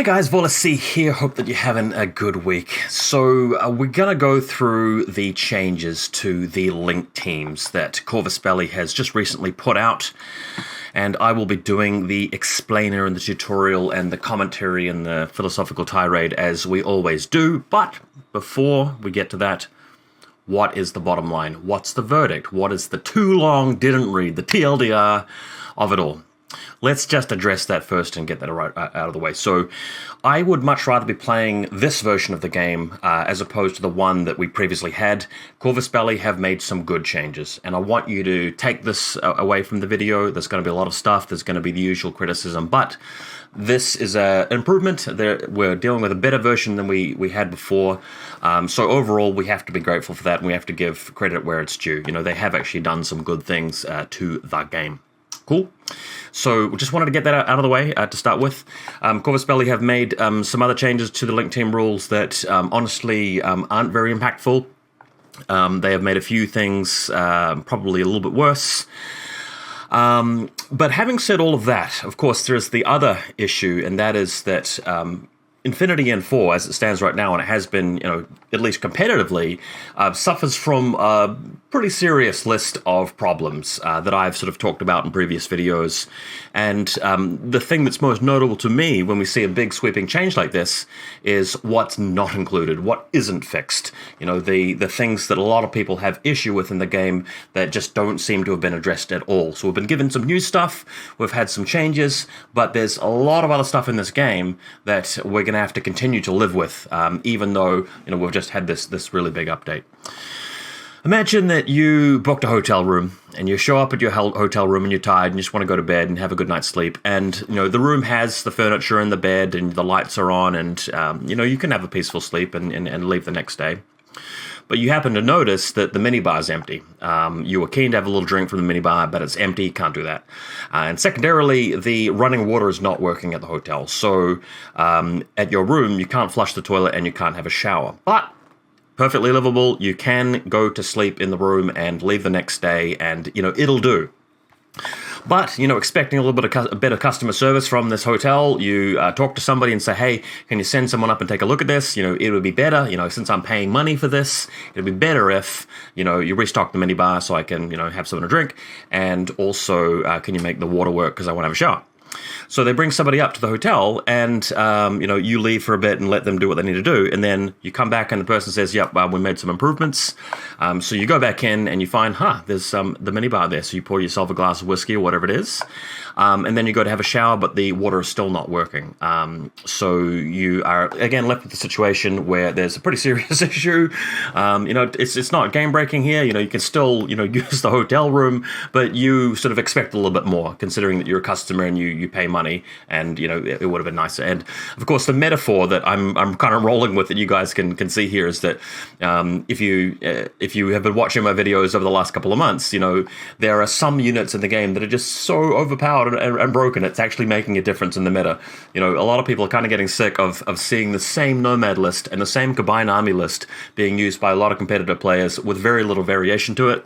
Guys, VaulSC here. Hope that you're having a good week. So we're going to go through the changes to the link teams that Corvus Belli has just recently put out. And I will be doing the explainer and the tutorial and the commentary and the philosophical tirade as we always do. But before we get to that, what is the bottom line? What's the verdict? What is the too long, didn't read, the TLDR of it all? Let's just address that first and get that right out of the way. So I would much rather be playing this version of the game as opposed to the one that we previously had. Corvus Belli have made some good changes, and I want you to take this away from the video. There's going to be a lot of stuff. There's going to be the usual criticism, but this is an improvement. We're dealing with a better version than we had before. So overall, we have to be grateful for that, and we have to give credit where it's due. You know, they have actually done some good things to the game. Cool. So we just wanted to get that out of the way to start with. Corvus Belli have made some other changes to the link team rules that honestly aren't very impactful. They have made a few things probably a little bit worse. But having said all of that, of course, there's the other issue, and that is that Infinity N4, as it stands right now, and it has been, at least competitively, suffers from a pretty serious list of problems that I've sort of talked about in previous videos. And the thing that's most notable to me when we see a big sweeping change like this is what's not included, what isn't fixed. The things that a lot of people have issue with in the game that just don't seem to have been addressed at all. So we've been given some new stuff, we've had some changes, but there's a lot of other stuff in this game that we're going to have to continue to live with, even though we've just had this really big update. Imagine that you booked a hotel room and you show up at your hotel room and you're tired and you just want to go to bed and have a good night's sleep, and the room has the furniture and the bed and the lights are on, and you can have a peaceful sleep and leave the next day. But you happen to notice that the minibar is empty. You were keen to have a little drink from the minibar, but it's empty. You can't do that. And secondarily, the running water is not working at the hotel. So at your room, you can't flush the toilet and you can't have a shower. But perfectly livable. You can go to sleep in the room and leave the next day, and it'll do. But, expecting a little bit of better customer service from this hotel, you talk to somebody and say, hey, can you send someone up and take a look at this? It would be better, since I'm paying money for this, it'd be better if, you restock the minibar so I can, have something to drink. And also, can you make the water work because I want to have a shower? So they bring somebody up to the hotel, and you leave for a bit and let them do what they need to do, and then you come back and the person says, yep, we made some improvements. So you go back in and you find, there's the minibar there. So you pour yourself a glass of whiskey or whatever it is, and then you go to have a shower, but the water is still not working. So you are again left with the situation where there's a pretty serious issue. It's not game breaking here. You can still use the hotel room, but you sort of expect a little bit more, considering that you're a customer and you pay money, and it would have been nicer. And of course, the metaphor that I'm kind of rolling with that you guys can see here is that if you have been watching my videos over the last couple of months, there are some units in the game that are just so overpowered and broken, it's actually making a difference in the meta. A lot of people are kind of getting sick of seeing the same Nomad list and the same Combined Army list being used by a lot of competitive players with very little variation to it.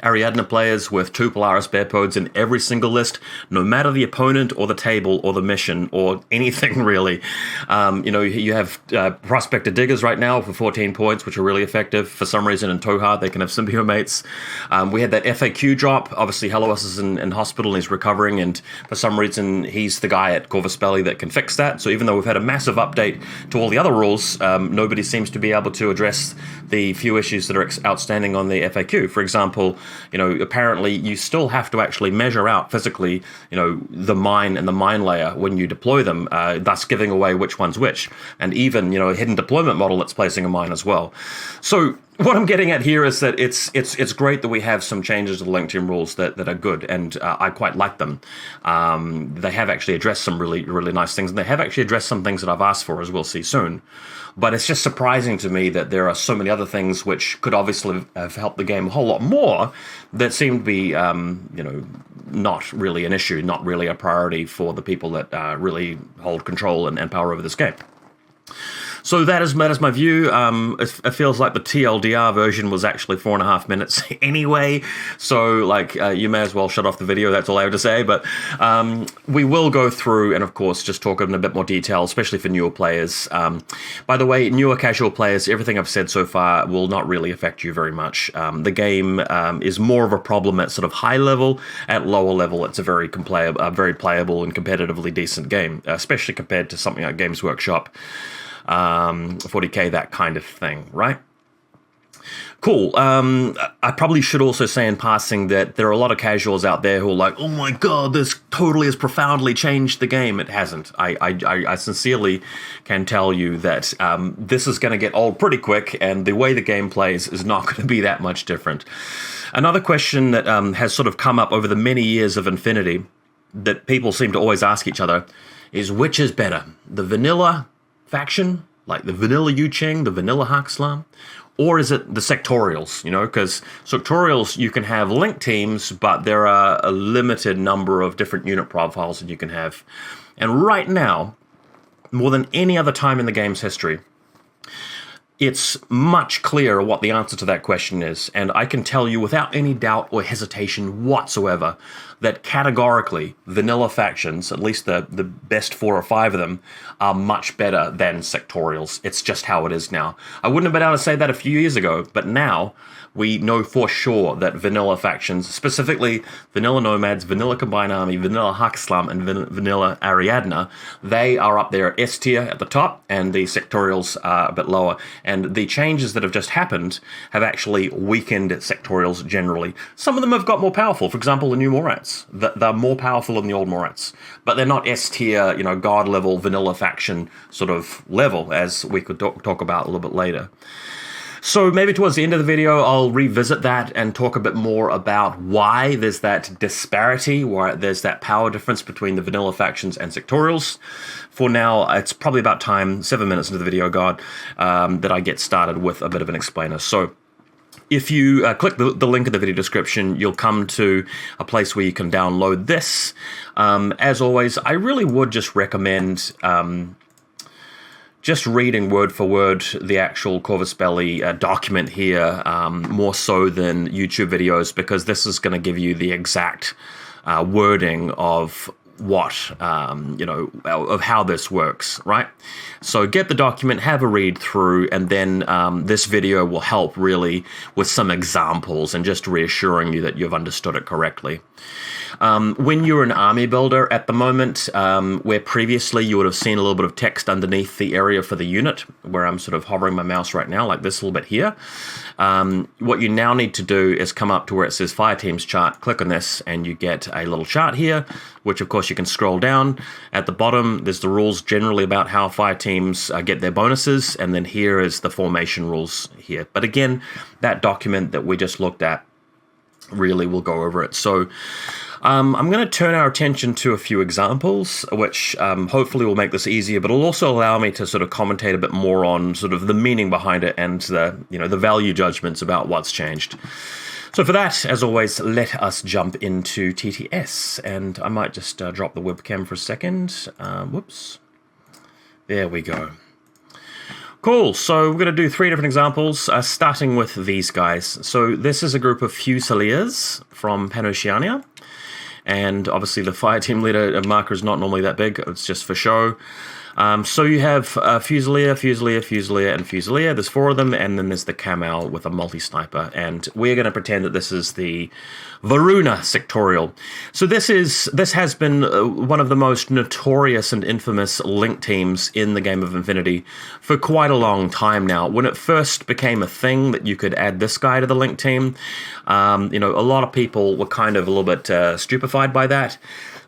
Ariadne players with 2 Polaris bear pods in every single list, no matter the opponent or the table or the mission or anything really. You have Prospector Diggers right now for 14 points, which are really effective. For some reason in Tohar, they can have symbiomates. We had that FAQ drop. Obviously, Helois is in hospital and he's recovering, and for some reason, he's the guy at Corvus Belli that can fix that. So even though we've had a massive update to all the other rules, nobody seems to be able to address the few issues that are outstanding on the FAQ. For example, apparently you still have to actually measure out physically, the mine and the mine layer when you deploy them, thus giving away which one's which. And even, a hidden deployment model that's placing a mine as well. So what I'm getting at here is that it's great that we have some changes to the link team rules that are good, and I quite like them. They have actually addressed some really, really nice things, and they have actually addressed some things that I've asked for, as we'll see soon. But it's just surprising to me that there are so many other things which could obviously have helped the game a whole lot more that seem to be, not really an issue, not really a priority for the people that really hold control and power over this game. So that is my view. It feels like the TLDR version was actually 4.5 minutes anyway. So like you may as well shut off the video. That's all I have to say. But we will go through and of course just talk in a bit more detail, especially for newer players. By the way, newer casual players, everything I've said so far will not really affect you very much. The game is more of a problem at sort of high level. At lower level, it's a very playable and competitively decent game, especially compared to something like Games Workshop. 40k, that kind of thing, right? Cool. I probably should also say in passing that there are a lot of casuals out there who are like, oh my god, this totally has profoundly changed the game. It hasn't. I sincerely can tell you that this is going to get old pretty quick, and the way the game plays is not going to be that much different. Another question that has sort of come up over the many years of Infinity that people seem to always ask each other is, which is better? The vanilla faction, like the vanilla Yu Cheng, the vanilla Hakslam, or is it the sectorials? You know, because sectorials, you can have linked teams, but there are a limited number of different unit profiles that you can have. And right now, more than any other time in the game's history, it's much clearer what the answer to that question is, and I can tell you without any doubt or hesitation whatsoever that categorically vanilla factions, at least the best 4 or 5 of them, are much better than sectorials. It's just how it is now. I wouldn't have been able to say that a few years ago, but now we know for sure that vanilla factions, specifically vanilla Nomads, vanilla Combined Army, vanilla Hakslam, and vanilla Ariadna, they are up there at S tier at the top, and the sectorials are a bit lower. And the changes that have just happened have actually weakened sectorials generally. Some of them have got more powerful. For example, the new Morats. They're more powerful than the old Morats. But they're not S tier, you know, god level, vanilla faction sort of level, as we could talk about a little bit later. So maybe towards the end of the video, I'll revisit that and talk a bit more about why there's that disparity, why there's that power difference between the vanilla factions and sectorials. For now, it's probably about time, 7 minutes into the video, that I get started with a bit of an explainer. So if you click the link in the video description, you'll come to a place where you can download this. As always, I really would just recommend just reading word for word the actual Corvus Belli document here, more so than YouTube videos, because this is going to give you the exact wording of what, of how this works, right? So get the document, have a read through, and then this video will help really with some examples and just reassuring you that you've understood it correctly. When you're an army builder at the moment, where previously you would have seen a little bit of text underneath the area for the unit, where I'm sort of hovering my mouse right now, like this little bit here, what you now need to do is come up to where it says Fire Teams Chart, click on this, and you get a little chart here, which of course you can scroll down. At the bottom, there's the rules generally about how fire teams get their bonuses, and then here is the formation rules here. But again, that document that we just looked at really will go over it. So I'm going to turn our attention to a few examples, which hopefully will make this easier, but it'll also allow me to sort of commentate a bit more on sort of the meaning behind it and the value judgments about what's changed. So for that, as always, let us jump into TTS, and I might just drop the webcam for a second. Whoops. There we go. Cool, so we're going to do 3 different examples, starting with these guys. So this is a group of Fusiliers from Pan-Oceania, and obviously the fire team leader marker is not normally that big, it's just for show. So you have Fusilier, Fusilier, Fusilier, and Fusilier. There's 4 of them, and then there's the Kamau with a multi-sniper. And we're going to pretend that this is the Varuna sectorial. So this has been one of the most notorious and infamous link teams in the game of Infinity for quite a long time now. When it first became a thing that you could add this guy to the link team, a lot of people were kind of a little bit stupefied by that.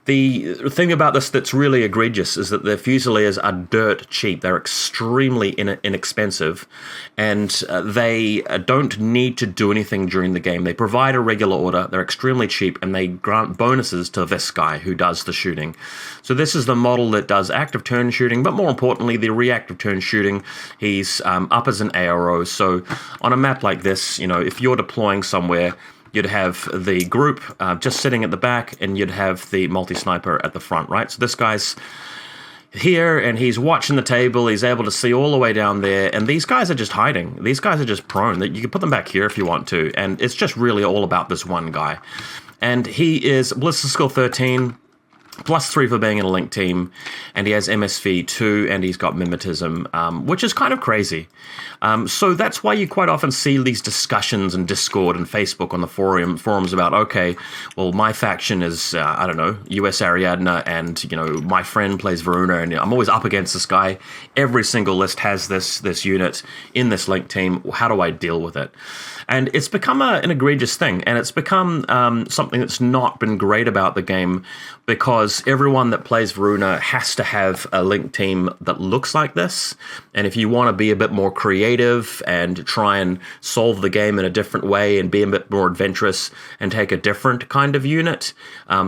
The thing about this that's really egregious is that the Fusiliers are dirt cheap. They're extremely inexpensive, and they don't need to do anything during the game. They provide a regular order, they're extremely cheap, and they grant bonuses to this guy who does the shooting. So this is the model that does active turn shooting, but more importantly, the reactive turn shooting. He's up as an ARO, so on a map like this, if you're deploying somewhere, you'd have the group just sitting at the back, and you'd have the multi-sniper at the front, right? So this guy's, here, and he's watching the table. He's able to see all the way down there, and these guys are just hiding. These guys are just prone. You can put them back here if you want to, and it's just really all about this one guy. And he is Ballistic Skill 13, +3 for being in a link team, and he has MSV 2, and he's got Mimetism, which is kind of crazy. So that's why you quite often see these discussions in Discord and Facebook on the forums about, okay, well, my faction is, I don't know, US Ariadna, and, you know, my friend plays Varuna, and I'm always up against this guy. Every single list has this unit in this link team. How do I deal with it? And it's become an egregious thing, and it's become something that's not been great about the game, because everyone that plays Varuna has to have a link team that looks like this. And if you want to be a bit more creative and try and solve the game in a different way and be a bit more adventurous and take a different kind of unit,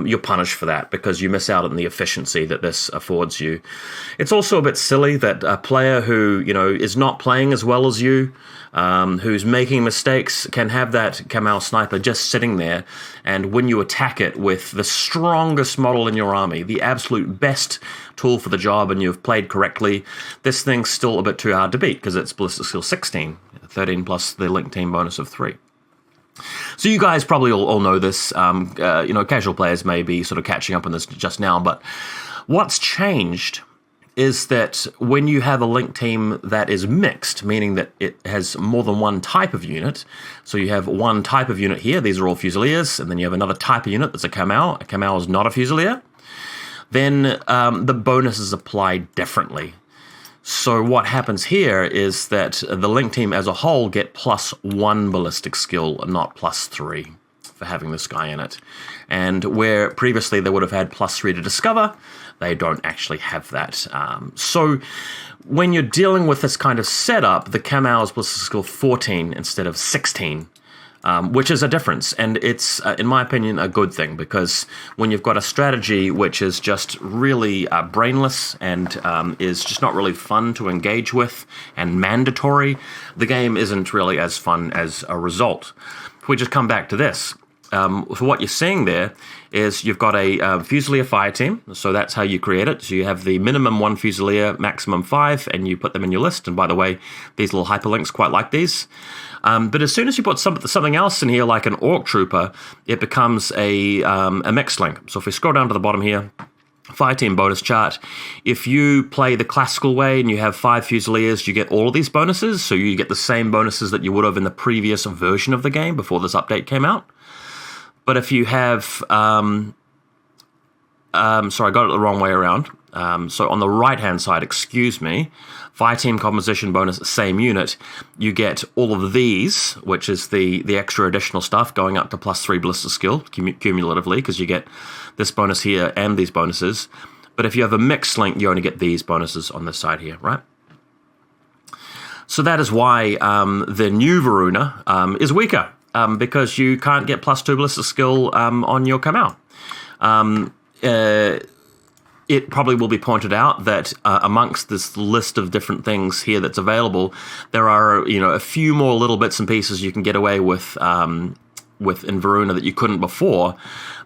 you're punished for that because you miss out on the efficiency that this affords you. It's also a bit silly that a player who, you know, is not playing as well as you, who's making mistakes, can have that Kamau sniper just sitting there, and when you attack it with the strongest model in your army, the absolute best tool for the job, and you've played correctly, this thing's still a bit too hard to beat because it's Ballistic Skill 16, 13 plus the link team bonus of 3. So you guys probably all know this. You know, casual players may be sort of catching up on this just now, but what's changed is that when you have a link team that is mixed, meaning that it has more than one type of unit, so you have one type of unit here, these are all Fusiliers, and then you have another type of unit that's a Kamau. A Kamau is not a Fusilier. Then the bonuses apply differently. So what happens here is that the link team as a whole get +1 ballistic skill, not +3 for having this guy in it. And where previously they would have had +3 to discover, they don't actually have that. So when you're dealing with this kind of setup, the Kamau is Ballistic Skill 14 instead of 16, which is a difference. And it's, in my opinion, a good thing, because when you've got a strategy which is just really brainless and is just not really fun to engage with and mandatory, the game isn't really as fun as a result. If we just come back to this, so what you're seeing there is you've got a Fusilier fire team, so that's how you create it. So you have the minimum 1 Fusilier, maximum 5, and you put them in your list. And by the way, these little hyperlinks quite like these. But as soon as you put something else in here, like an Orc Trooper, it becomes a mixed link. So if we scroll down to the bottom here, fire team bonus chart, if you play the classical way and you have 5 Fusiliers, you get all of these bonuses. So you get the same bonuses that you would have in the previous version of the game before this update came out. But if you have, sorry, I got it the wrong way around. So on the right-hand side, excuse me, fire team composition bonus, same unit, you get all of these, which is the extra additional stuff going up to +3 ballistic skill cumulatively, because you get this bonus here and these bonuses. But if you have a mixed link, you only get these bonuses on this side here, right? So that is why the new Varuna is weaker. Because you can't get +2 ballistic skill on your Kamau. It probably will be pointed out that amongst this list of different things here that's available, there are, you know, a few more little bits and pieces you can get away with in Varuna that you couldn't before,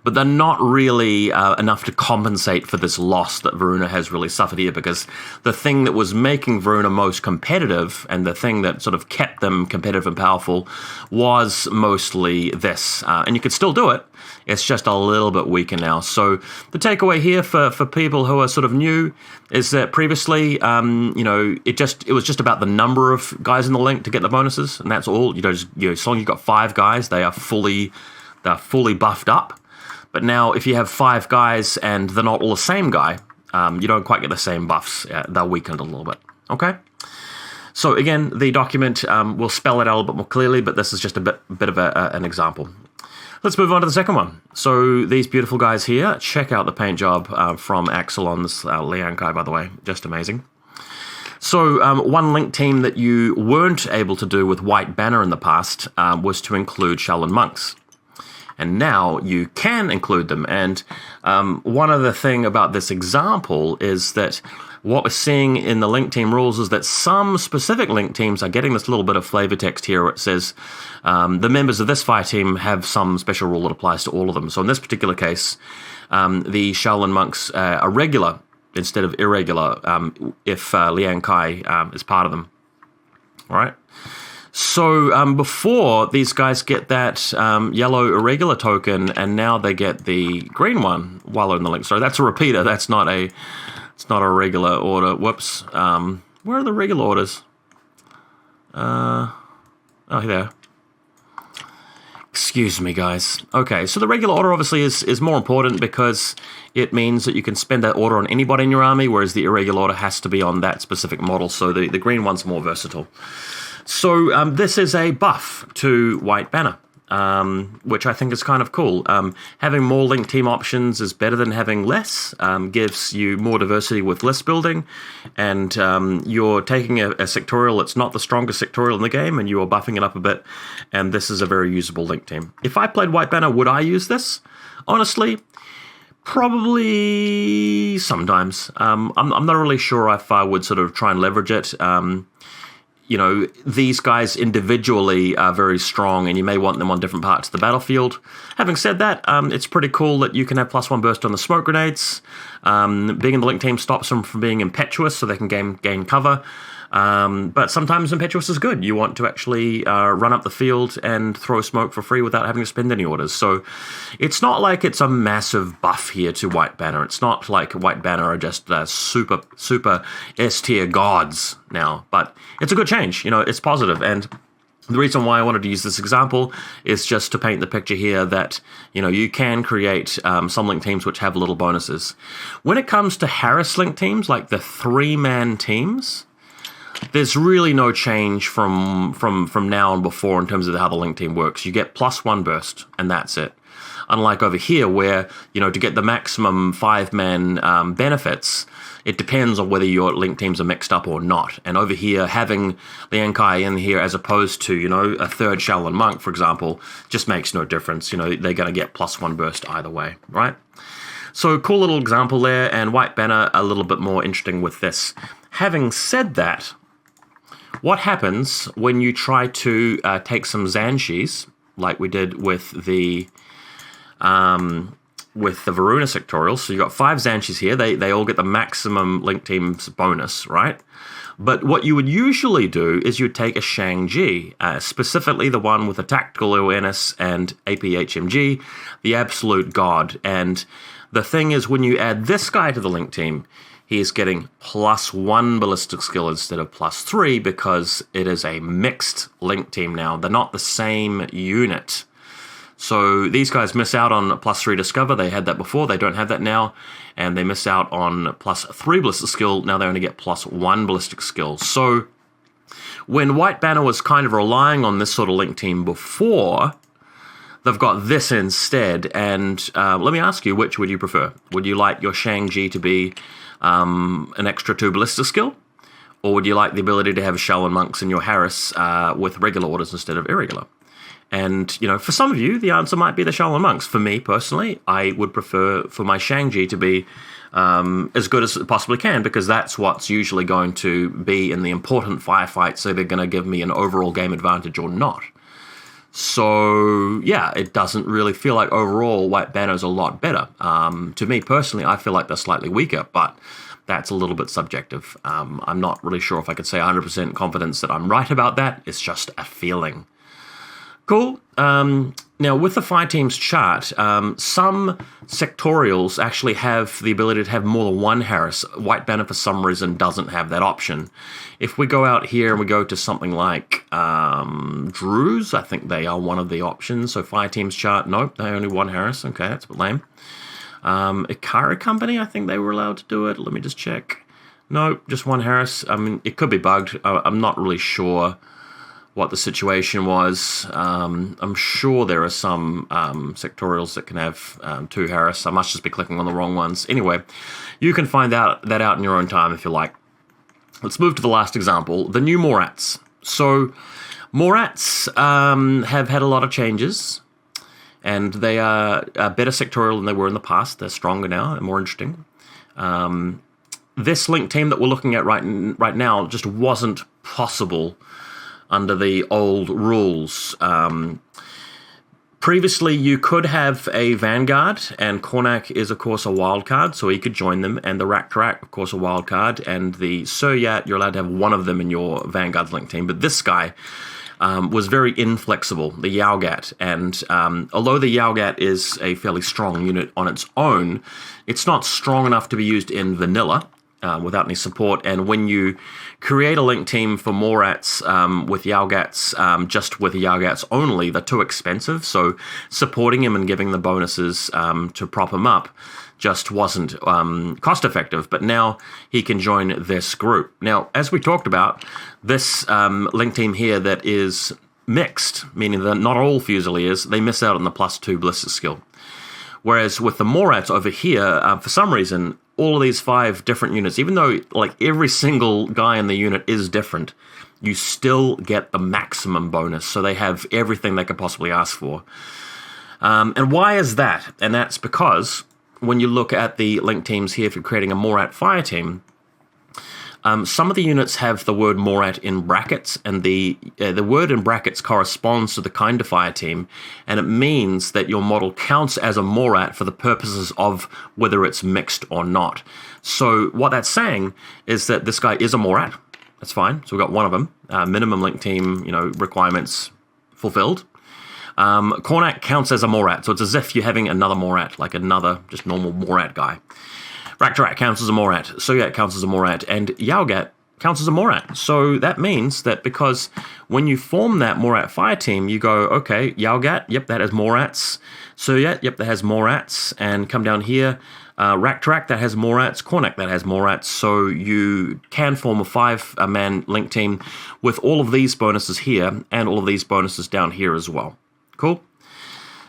but they're not really enough to compensate for this loss that Varuna has really suffered here, because the thing that was making Varuna most competitive and the thing that sort of kept them competitive and powerful was mostly this. And you could still do it, it's just a little bit weaker now. So the takeaway here for people who are sort of new is that previously, you know, it was just about the number of guys in the link to get the bonuses, and that's all. As long as you've got 5 guys, they're fully buffed up. But now, if you have 5 guys and they're not all the same guy, you don't quite get the same buffs. They're weakened a little bit. Okay. So again, the document will spell it out a little bit more clearly, but this is just a bit of an example. Let's move on to the second one. So these beautiful guys here, check out the paint job from Axel on this Liang guy, by the way, just amazing. So one link team that you weren't able to do with White Banner in the past was to include Shaolin monks. And now you can include them. And one other thing about this example is that what we're seeing in the link team rules is that some specific link teams are getting this little bit of flavor text here where it says the members of this fire team have some special rule that applies to all of them. So in this particular case, the Shaolin monks are regular instead of irregular if Liang Kai is part of them. All right. So before, these guys get that yellow irregular token, and now they get the green one while they're in the link. Sorry, that's a repeater. That's not a. It's not a regular order. Whoops. Where are the regular orders? Oh, here they are. Excuse me, guys. Okay, so the regular order obviously is more important because it means that you can spend that order on anybody in your army, whereas the irregular order has to be on that specific model. So the green one's more versatile. So this is a buff to White Banner, which I think is kind of cool. Having more link team options is better than having less, gives you more diversity with list building, and you're taking a sectorial that's not the strongest sectorial in the game, and you are buffing it up a bit, and this is a very usable link team. If I played White Banner, would I use this? Honestly, probably sometimes. I'm not really sure if I would sort of try and leverage it. You know, these guys individually are very strong, and you may want them on different parts of the battlefield. Having said that, it's pretty cool that you can have +1 burst on the smoke grenades. Being in the link team stops them from being impetuous, so they can gain cover. But sometimes impetuous is good. You want to actually run up the field and throw smoke for free without having to spend any orders. So it's not like it's a massive buff here to White Banner. It's not like White Banner are just super S-tier gods now. But it's a good change. You know, it's positive. And the reason why I wanted to use this example is just to paint the picture here that, you know, you can create some link teams which have little bonuses. When it comes to Harris link teams, like the 3-man teams, there's really no change from now and before in terms of how the link team works. You get +1 burst, and that's it. Unlike over here, where, you know, to get the maximum 5-man benefits, it depends on whether your link teams are mixed up or not. And over here, having Liang Kai in here as opposed to, you know, a 3rd Shaolin Monk, for example, just makes no difference. You know, they're going to get +1 burst either way, right? So cool little example there, and White Banner a little bit more interesting with this. Having said that, what happens when you try to take some Zanshis, like we did with the Varuna sectorial? So you got 5 Zanshis here. They all get the maximum link team's bonus, right? But what you would usually do is you'd take a Shang-Chi, specifically the one with the tactical awareness and APHMG, the absolute god. And the thing is, when you add this guy to the link team, he is getting +1 ballistic skill instead of +3 because it is a mixed link team now. They're not the same unit. So these guys miss out on +3 discover. They had that before. They don't have that now. And they miss out on +3 ballistic skill. Now they only get +1 ballistic skill. So when White Banner was kind of relying on this sort of link team before, they've got this instead. And let me ask you, which would you prefer? Would you like your Shang-Chi to be an extra 2 ballistic skill? Or would you like the ability to have Shaolin Monks in your Harris with regular orders instead of irregular? And, you know, for some of you, the answer might be the Shaolin Monks. For me, personally, I would prefer for my Shang-Chi to be as good as it possibly can, because that's what's usually going to be in the important firefights, so they're going to give me an overall game advantage or not. So, yeah, it doesn't really feel like overall White Banner is a lot better. To me, personally, I feel like they're slightly weaker, but that's a little bit subjective. I'm not really sure if I could say 100% confidence that I'm right about that. It's just a feeling. Cool. Now, with the Fire Teams chart, some sectorials actually have the ability to have more than 1 Harris. White Banner, for some reason, doesn't have that option. If we go out here and we go to something like Druze, I think they are one of the options. So Fire Teams chart, nope, they only 1 Harris. Okay, that's a bit lame. Ikari Company, I think they were allowed to do it. Let me just check. Nope, just 1 Harris. I mean, it could be bugged. I'm not really sure what the situation was. I'm sure there are some sectorials that can have 2 Harris. I must just be clicking on the wrong ones. Anyway, you can find that out in your own time if you like. Let's move to the last example, the new Morats. So Morats have had a lot of changes, and they are a better sectorial than they were in the past. They're stronger now and more interesting. This link team that we're looking at right now just wasn't possible under the old rules. Previously, you could have a Vanguard, and Kornak is, of course, a wild card, so he could join them, and the Raktarak, of course, a wild card, and the Suryat, you're allowed to have one of them in your Vanguard's link team, but this guy was very inflexible, the Yaugat, and although the Yaugat is a fairly strong unit on its own, it's not strong enough to be used in vanilla, without any support, and when you create a link team for Morats with Yaugats, just with Yaugats only, they're too expensive, so supporting him and giving the bonuses to prop him up just wasn't cost effective, but now he can join this group. Now, as we talked about, this link team here that is mixed, meaning that not all Fusiliers, they miss out on the +2 ballistic skill. Whereas with the Morats over here, for some reason, all of these 5 different units, even though like every single guy in the unit is different, you still get the maximum bonus. So they have everything they could possibly ask for. And why is that? And that's because when you look at the link teams here for creating a Morat fire team, some of the units have the word Morat in brackets, and the word in brackets corresponds to the kind of fire team, and it means that your model counts as a Morat for the purposes of whether it's mixed or not. So what that's saying is that this guy is a Morat. That's fine. So we've got one of them. Minimum link team, requirements fulfilled. Kornak counts as a Morat, so it's as if you're having another Morat, like another just normal Morat guy. Raktarak counts as a Morat, Suryat counts as a Morat, and Yaugat counts as a Morat. So that means that because when you form that Morat fire team, you go, okay, Yaugat, yep, that has Morats. Suryat, yep, that has Morats. And come down here, Raktarak, that has Morats. Kornak, that has Morats. So you can form a 5-man link team with all of these bonuses here and all of these bonuses down here as well. Cool?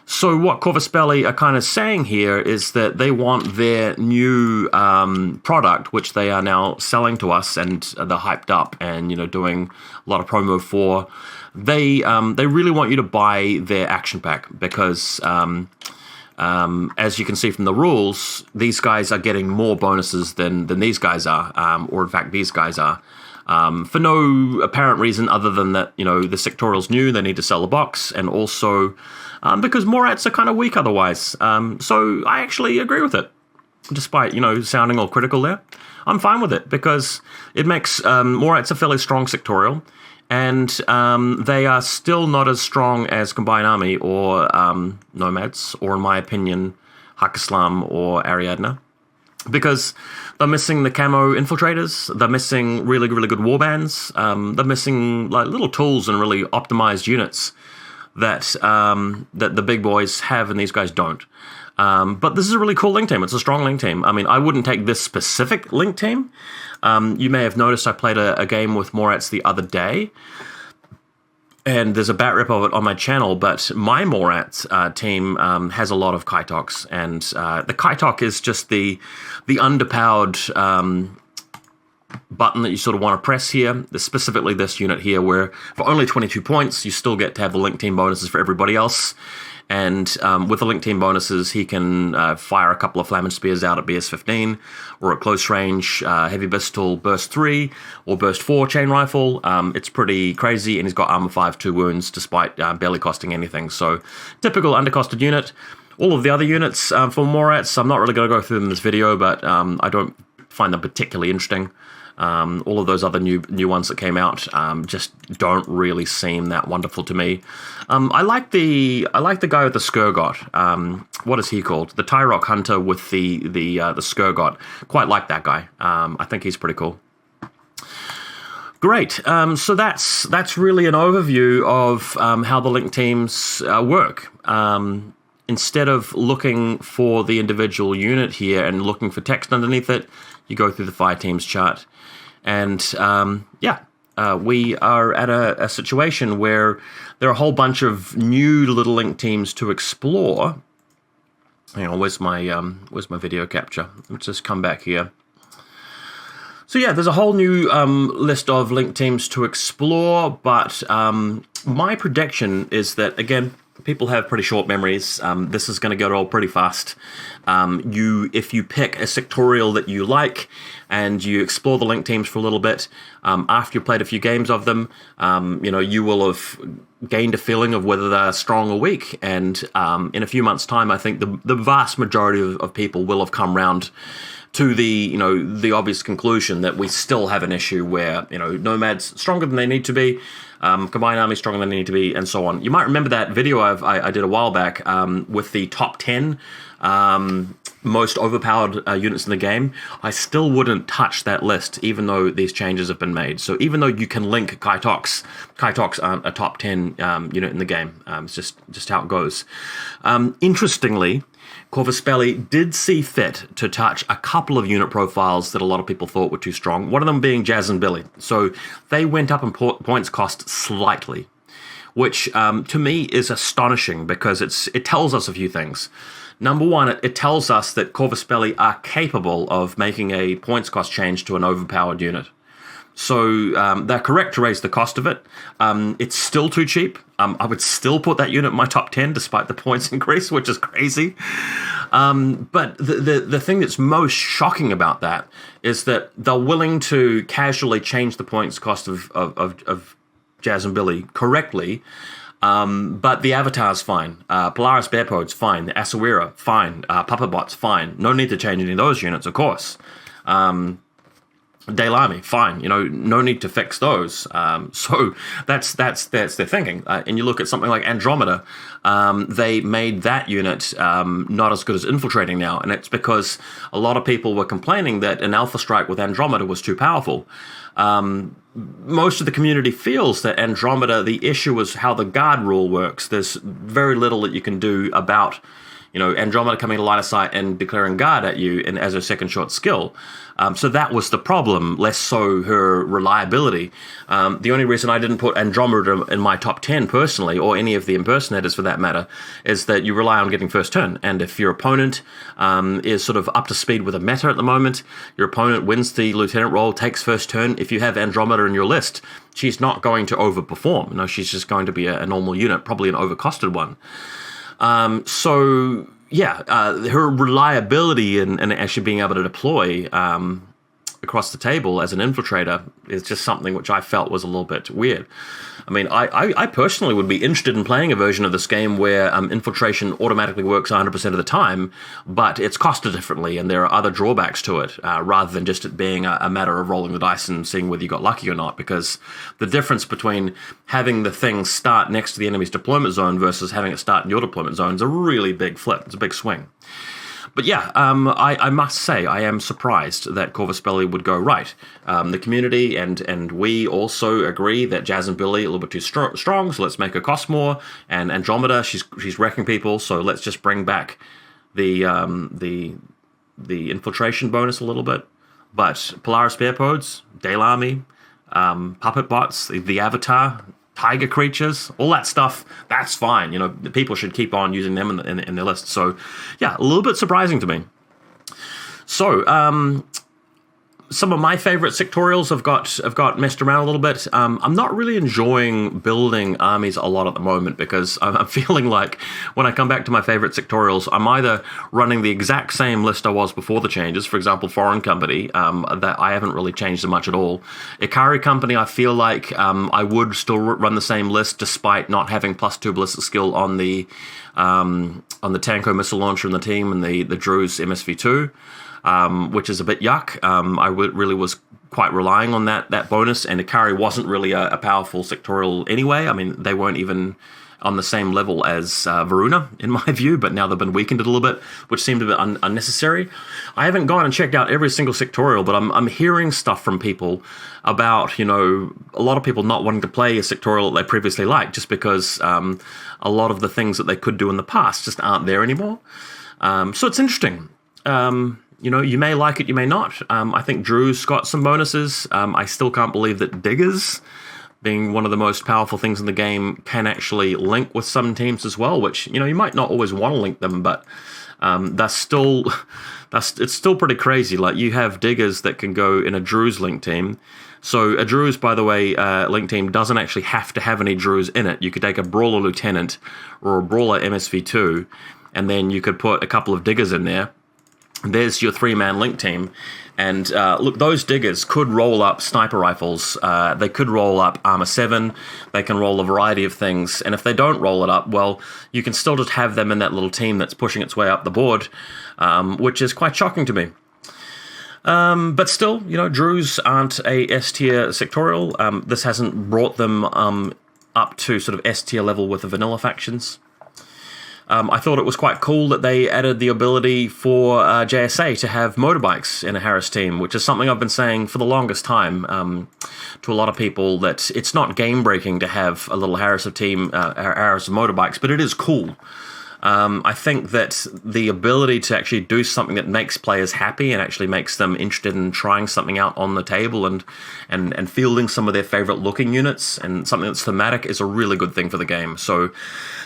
So what Corvus Belli are kind of saying here is that they want their new product, which they are now selling to us, and they're hyped up and doing a lot of promo for. They really want you to buy their action pack because, as you can see from the rules, these guys are getting more bonuses than these guys are, or in fact these guys are. For no apparent reason other than that, the sectorial's new, they need to sell the box, and also because Morats are kind of weak otherwise. So I actually agree with it, despite, sounding all critical there. I'm fine with it, because it makes Morats a fairly strong sectorial, and they are still not as strong as Combined Army or Nomads, or in my opinion, Hakislam or Ariadna. Because they're missing the camo infiltrators, they're missing really, really good warbands, they're missing like little tools and really optimized units that that the big boys have and these guys don't. But this is a really cool link team. It's a strong link team. I mean, I wouldn't take this specific link team. You may have noticed I played a game with Morats the other day, and there's a bat rip of it on my channel, but my Morat team has a lot of Kaitoks, and the Kaitok is just the underpowered button that you sort of want to press here. Specifically this unit here, where for only 22 points, you still get to have the link team bonuses for everybody else. And with the link team bonuses, he can fire a couple of Flaming Spears out at BS 15, or at close range, Heavy Pistol Burst 3, or Burst 4 Chain Rifle. It's pretty crazy, and he's got Armor 5, 2 wounds, despite barely costing anything. So, typical undercosted unit. All of the other units for Morats, I'm not really going to go through them in this video, but I don't find them particularly interesting. All of those other new ones that came out just don't really seem that wonderful to me. I like the guy with the Skurgot. What is he called? The Tyrock Hunter with the Skurgot. Quite like that guy. I think he's pretty cool. Great. So that's really an overview of how the link teams work. Instead of looking for the individual unit here and looking for text underneath it, you go through the fire teams chart. And we are at a situation where there are a whole bunch of new little link teams to explore. Hang on, where's my video capture? Let's just come back here. So yeah, there's a whole new list of link teams to explore, but my prediction is that, again, people have pretty short memories. This is going to go all pretty fast. If you pick a sectorial that you like and you explore the link teams for a little bit, after you've played a few games of them, you will have gained a feeling of whether they're strong or weak. And in a few months' time, I think the vast majority of people will have come round to the obvious conclusion that we still have an issue where Nomads stronger than they need to be, Combined Army stronger than they need to be, and so on. You might remember that video I did a while back with the top 10 most overpowered units in the game. I still wouldn't touch that list, even though these changes have been made. So even though you can link Kaitoks aren't a top 10 unit in the game. It's just how it goes. Interestingly, Corvus Belli did see fit to touch a couple of unit profiles that a lot of people thought were too strong, one of them being Jazz and Billy. So they went up in points cost slightly, which to me is astonishing because it tells us a few things. Number one, it tells us that Corvus Belli are capable of making a points cost change to an overpowered unit. So they're correct to raise the cost of it. It's still too cheap. I would still put that unit in my top 10 despite the points increase, which is crazy. But the thing that's most shocking about that is that they're willing to casually change the points cost of Jazz and Billy correctly. But the Avatar's fine. Polaris Bearpode's fine. The Asawira, fine. Puppet Bot's fine. No need to change any of those units, of course. Daylami, fine. No need to fix those. So that's their thinking. And you look at something like Andromeda, they made that unit not as good as Infiltrating now, and it's because a lot of people were complaining that an Alpha Strike with Andromeda was too powerful. Most of the community feels that Andromeda, the issue is how the guard rule works. There's very little that you can do about Andromeda coming to line of sight and declaring guard at you and as her second short skill. So that was the problem, less so her reliability. The only reason I didn't put Andromeda in my top 10 personally, or any of the impersonators for that matter, is that you rely on getting first turn. And if your opponent is sort of up to speed with a meta at the moment, your opponent wins the lieutenant role, takes first turn. If you have Andromeda in your list, she's not going to overperform. She's just going to be a normal unit, probably an overcosted one. Her reliability and actually being able to deploy across the table as an infiltrator is just something which I felt was a little bit weird. I mean, I personally would be interested in playing a version of this game where infiltration automatically works 100% of the time, but it's costed differently and there are other drawbacks to it, rather than just it being a matter of rolling the dice and seeing whether you got lucky or not, because the difference between having the thing start next to the enemy's deployment zone versus having it start in your deployment zone is a really big flip. It's a big swing. But yeah, I must say I am surprised that Corvus Belli would go right. The community and we also agree that Jazz and Billy are a little bit too strong, so let's make her cost more. And Andromeda, she's wrecking people, so let's just bring back the infiltration bonus a little bit. But Polaris Bearpodes, Daylami, Puppet Bots, the Avatar, Tiger creatures, all that stuff, that's fine. People should keep on using them in their list. So, yeah, a little bit surprising to me. So, some of my favorite sectorials have got messed around a little bit. I'm not really enjoying building armies a lot at the moment because I'm feeling like when I come back to my favorite sectorials, I'm either running the exact same list I was before the changes. For example, Foreign Company, that I haven't really changed so much at all. Ikari Company, I feel like I would still run the same list despite not having +2 ballistic skill on the Tanko missile launcher in the team and the Drew's MSV2. Which is a bit yuck. I really was quite relying on that bonus, and Ikari wasn't really a powerful sectorial anyway. I mean, they weren't even on the same level as Varuna, in my view, but now they've been weakened a little bit, which seemed a bit unnecessary. I haven't gone and checked out every single sectorial, but I'm hearing stuff from people about, a lot of people not wanting to play a sectorial that they previously liked, just because a lot of the things that they could do in the past just aren't there anymore. So it's interesting. You may like it, you may not. I think Drew's got some bonuses. I still can't believe that Diggers, being one of the most powerful things in the game, can actually link with some teams as well, which, you might not always want to link them, but it's still pretty crazy. Like, you have Diggers that can go in a Drew's link team. So a Druze, by the way, link team doesn't actually have to have any Druze in it. You could take a Brawler Lieutenant or a Brawler MSV2, and then you could put a couple of Diggers in there. There's your 3-man link team. And look, those Diggers could roll up sniper rifles. They could roll up Armor 7. They can roll a variety of things. And if they don't roll it up, well, you can still just have them in that little team that's pushing its way up the board, which is quite shocking to me. But still, you know, Druze aren't a S-tier sectorial. This hasn't brought them up to sort of S-tier level with the vanilla factions. I thought it was quite cool that they added the ability for JSA to have motorbikes in a Harris team, which is something I've been saying for the longest time to a lot of people, that it's not game-breaking to have a little Harris of motorbikes, but it is cool. I think that the ability to actually do something that makes players happy and actually makes them interested in trying something out on the table and fielding some of their favorite looking units and something that's thematic is a really good thing for the game. So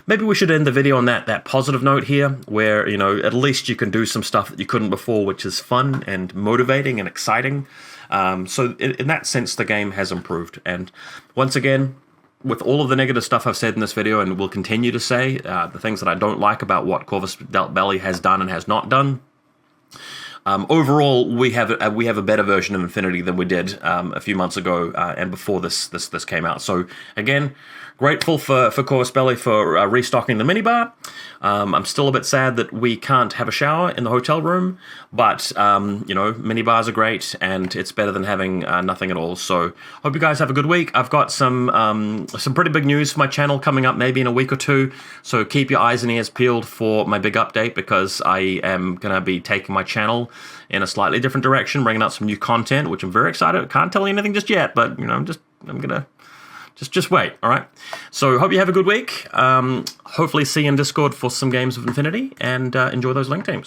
maybe we should end the video on that positive note here, where, you know, at least you can do some stuff that you couldn't before, which is fun and motivating and exciting. So in that sense, the game has improved. And once again, with all of the negative stuff I've said in this video and will continue to say, the things that I don't like about what Corvus Belli has done and has not done, overall we have a better version of Infinity than we did a few months ago and before this came out. So again, grateful for Corvus Belli for restocking the minibar. I'm still a bit sad that we can't have a shower in the hotel room, but you know, minibars are great and it's better than having nothing at all. So hope you guys have a good week. I've got some pretty big news for my channel coming up maybe in a week or two, so keep your eyes and ears peeled for my big update, because I am going to be taking my channel in a slightly different direction, bringing out some new content, which I'm very excited. I can't tell you anything just yet, but you know, I'm gonna just wait, all right? So hope you have a good week. Hopefully see you in Discord for some games of Infinity, and enjoy those link teams.